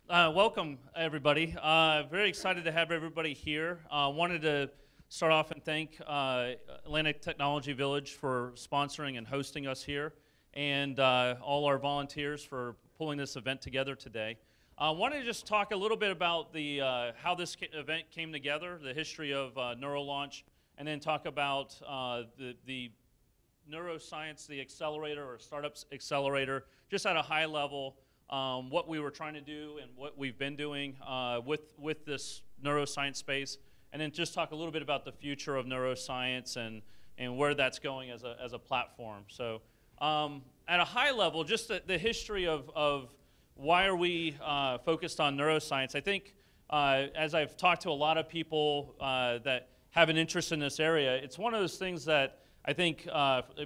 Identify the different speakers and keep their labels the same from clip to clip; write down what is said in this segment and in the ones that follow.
Speaker 1: Welcome, everybody. Very excited to have everybody here. Wanted to start off and thank Atlantic Technology Village for sponsoring and hosting us here, and all our volunteers for pulling this event together today. I wanted to just talk a little bit about the how this event came together, the history of NeuroLaunch, and then talk about the neuroscience, the accelerator or startups accelerator, just at a high level. What we were trying to do and what we've been doing with this neuroscience space, and then just talk a little bit about the future of neuroscience and where that's going as a platform. So at a high level, just the history of why are we focused on neuroscience. I think as I've talked to a lot of people that have an interest in this area, it's one of those things that I think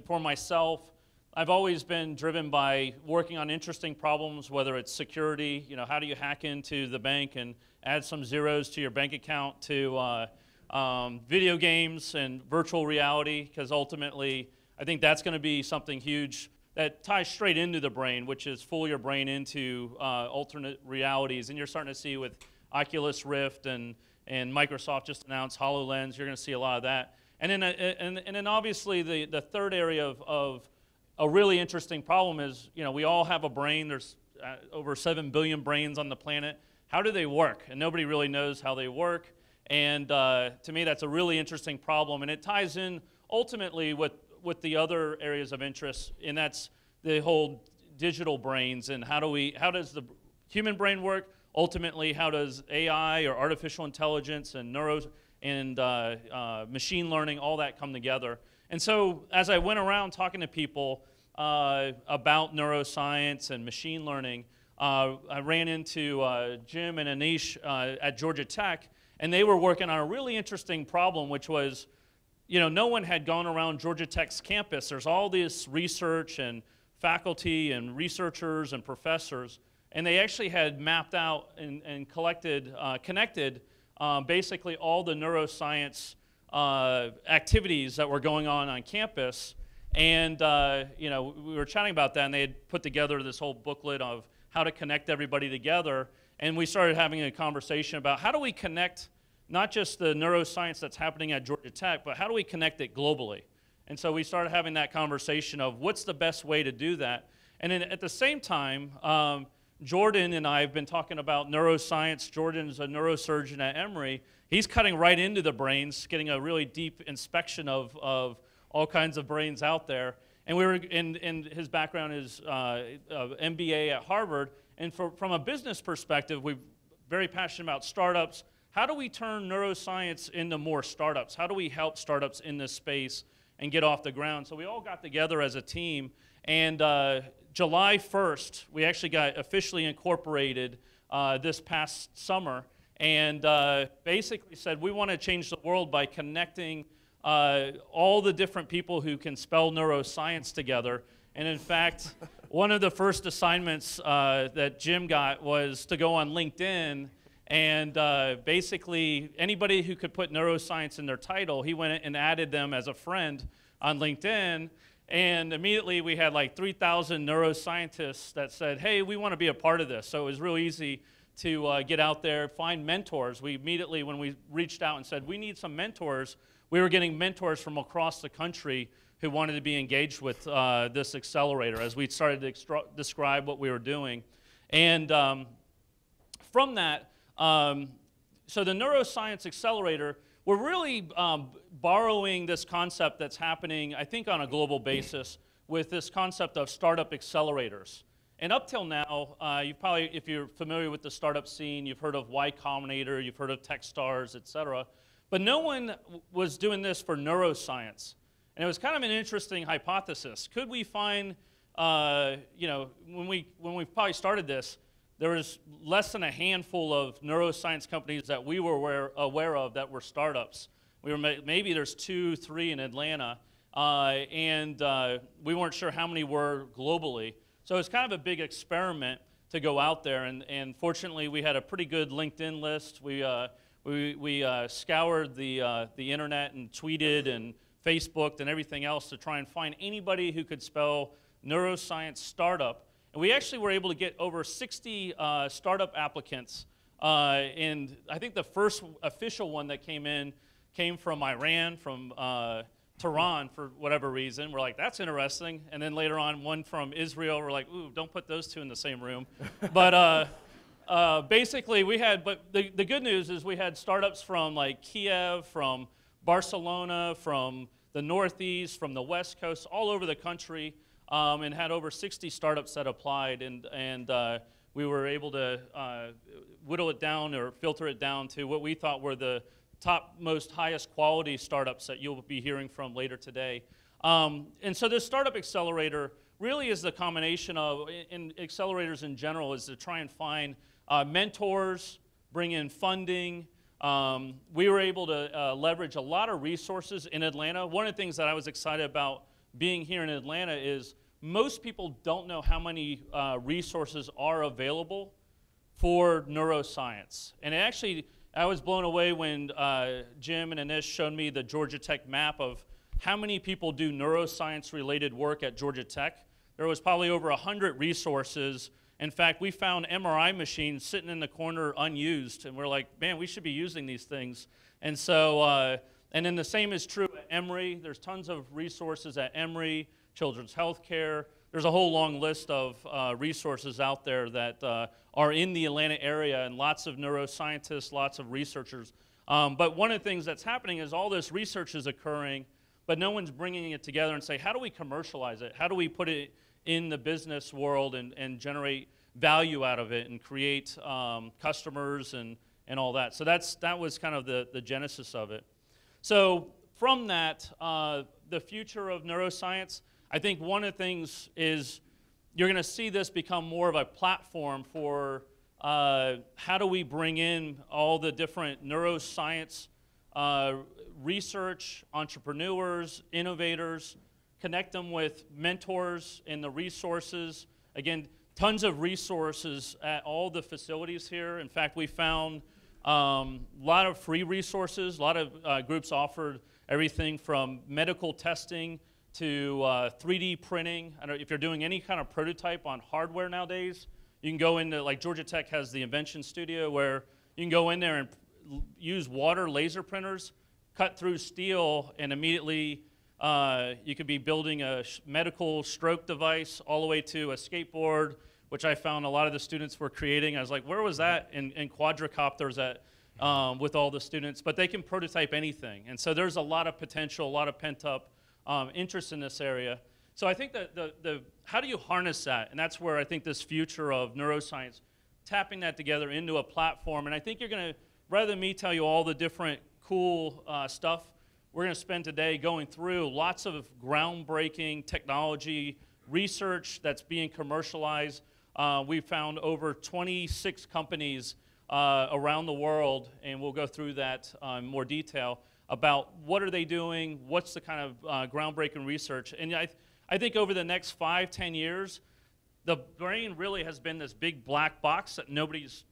Speaker 1: for myself, I've always been driven by working on interesting problems, whether it's security, how do you hack into the bank and add some zeros to your bank account, to video games and virtual reality, because ultimately I think that's going to be something huge that ties straight into the brain, which is fool your brain into alternate realities. And you're starting to see with Oculus Rift and Microsoft just announced HoloLens, you're going to see a lot of that. And then obviously the third area of a really interesting problem is, we all have a brain. There's over 7 billion brains on the planet. How do they work? And nobody really knows how they work. And to me, that's a really interesting problem. And it ties in ultimately with the other areas of interest, and that's the whole digital brains and how does the human brain work? Ultimately, how does AI or artificial intelligence and machine learning, all that come together? And so as I went around talking to people about neuroscience and machine learning, I ran into Jim and Anish at Georgia Tech, and they were working on a really interesting problem, which was, no one had gone around Georgia Tech's campus. There's all this research and faculty and researchers and professors, and they actually had mapped out and connected basically all the neuroscience activities that were going on campus. And we were chatting about that, and they had put together this whole booklet of how to connect everybody together. And we started having a conversation about how do we connect not just the neuroscience that's happening at Georgia Tech, but how do we connect it globally? And so we started having that conversation of what's the best way to do that. And then at the same time, Jordan and I have been talking about neuroscience. Jordan's a neurosurgeon at Emory. He's cutting right into the brains, getting a really deep inspection of all kinds of brains out there. And his background is MBA at Harvard. And from a business perspective, we're very passionate about startups. How do we turn neuroscience into more startups? How do we help startups in this space and get off the ground? So we all got together as a team, and July 1st, we actually got officially incorporated this past summer, and basically said we want to change the world by connecting all the different people who can spell neuroscience together. And in fact, one of the first assignments that Jim got was to go on LinkedIn, and basically anybody who could put neuroscience in their title, he went and added them as a friend on LinkedIn. And immediately we had like 3,000 neuroscientists that said, hey, we want to be a part of this. So it was really easy to get out there, find mentors. We immediately, when we reached out and said, we need some mentors, we were getting mentors from across the country who wanted to be engaged with this accelerator as we started to describe what we were doing. And from that, so the Neuroscience Accelerator, we're really borrowing this concept that's happening, I think, on a global basis with this concept of startup accelerators. And up till now, you've probably, if you're familiar with the startup scene, you've heard of Y Combinator, you've heard of Techstars, et cetera. But no one was doing this for neuroscience. And it was kind of an interesting hypothesis. Could we find, when we probably started this, there was less than a handful of neuroscience companies that we were aware of that were startups. Maybe there's 2, 3 in Atlanta, and we weren't sure how many were globally. So it's kind of a big experiment to go out there, and fortunately we had a pretty good LinkedIn list. We scoured the internet and tweeted and Facebooked and everything else to try and find anybody who could spell neuroscience startup. And we actually were able to get over 60 startup applicants. And I think the first official one that came from Iran, from Tehran for whatever reason. We're like, that's interesting. And then later on, one from Israel. We're like, ooh, don't put those two in the same room. But basically, we had, but the good news is we had startups from like Kiev, from Barcelona, from the Northeast, from the West Coast, all over the country, and had over 60 startups that applied. And we were able to whittle it down or filter it down to what we thought were the top, most highest quality startups that you'll be hearing from later today. And so this Startup Accelerator really is the combination of, in accelerators in general, is to try and find mentors, bring in funding. We were able to leverage a lot of resources in Atlanta. One of the things that I was excited about being here in Atlanta is most people don't know how many resources are available for neuroscience. And actually, I was blown away when Jim and Anish showed me the Georgia Tech map of how many people do neuroscience-related work at Georgia Tech. There was probably over 100 resources. In fact, we found MRI machines sitting in the corner unused, and we're like, man, we should be using these things. And so, and then the same is true at Emory. There's tons of resources at Emory, Children's Healthcare. There's a whole long list of resources out there that are in the Atlanta area, and lots of neuroscientists, lots of researchers. But one of the things that's happening is all this research is occurring, but no one's bringing it together and say, how do we commercialize it? How do we put it in the business world and generate value out of it and create customers and all that? So that was kind of the genesis of it. So from that, the future of neuroscience, I think one of the things is you're going to see this become more of a platform for how do we bring in all the different neuroscience research, entrepreneurs, innovators, connect them with mentors and the resources. Again, tons of resources at all the facilities here. In fact, we found a lot of free resources. A lot of groups offered everything from medical testing to 3D printing. I don't know if you're doing any kind of prototype on hardware nowadays, you can go into, like Georgia Tech has the Invention Studio where you can go in there and use water laser printers, cut through steel, and immediately you could be building a medical stroke device all the way to a skateboard, which I found a lot of the students were creating. I was like, where was that in quadricopters with all the students? But they can prototype anything. And so there's a lot of potential, a lot of pent-up interest in this area. So I think that how do you harness that? And that's where I think this future of neuroscience, tapping that together into a platform. And I think you're going to, rather than me tell you all the different cool stuff, we're going to spend today going through lots of groundbreaking technology research that's being commercialized. We found over 26 companies around the world, and we'll go through that in more detail about what are they doing, what's the kind of groundbreaking research. And I think over the next 5-10 years, the brain really has been this big black box that nobody's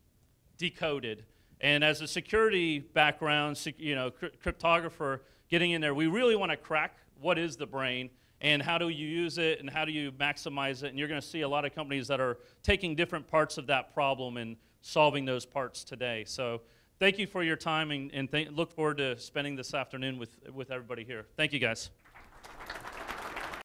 Speaker 1: decoded. And as a security background, cryptographer, getting in there, we really want to crack what is the brain and how do you use it and how do you maximize it. And you're going to see a lot of companies that are taking different parts of that problem and solving those parts today. So thank you for your time, and look forward to spending this afternoon with everybody here. Thank you, guys.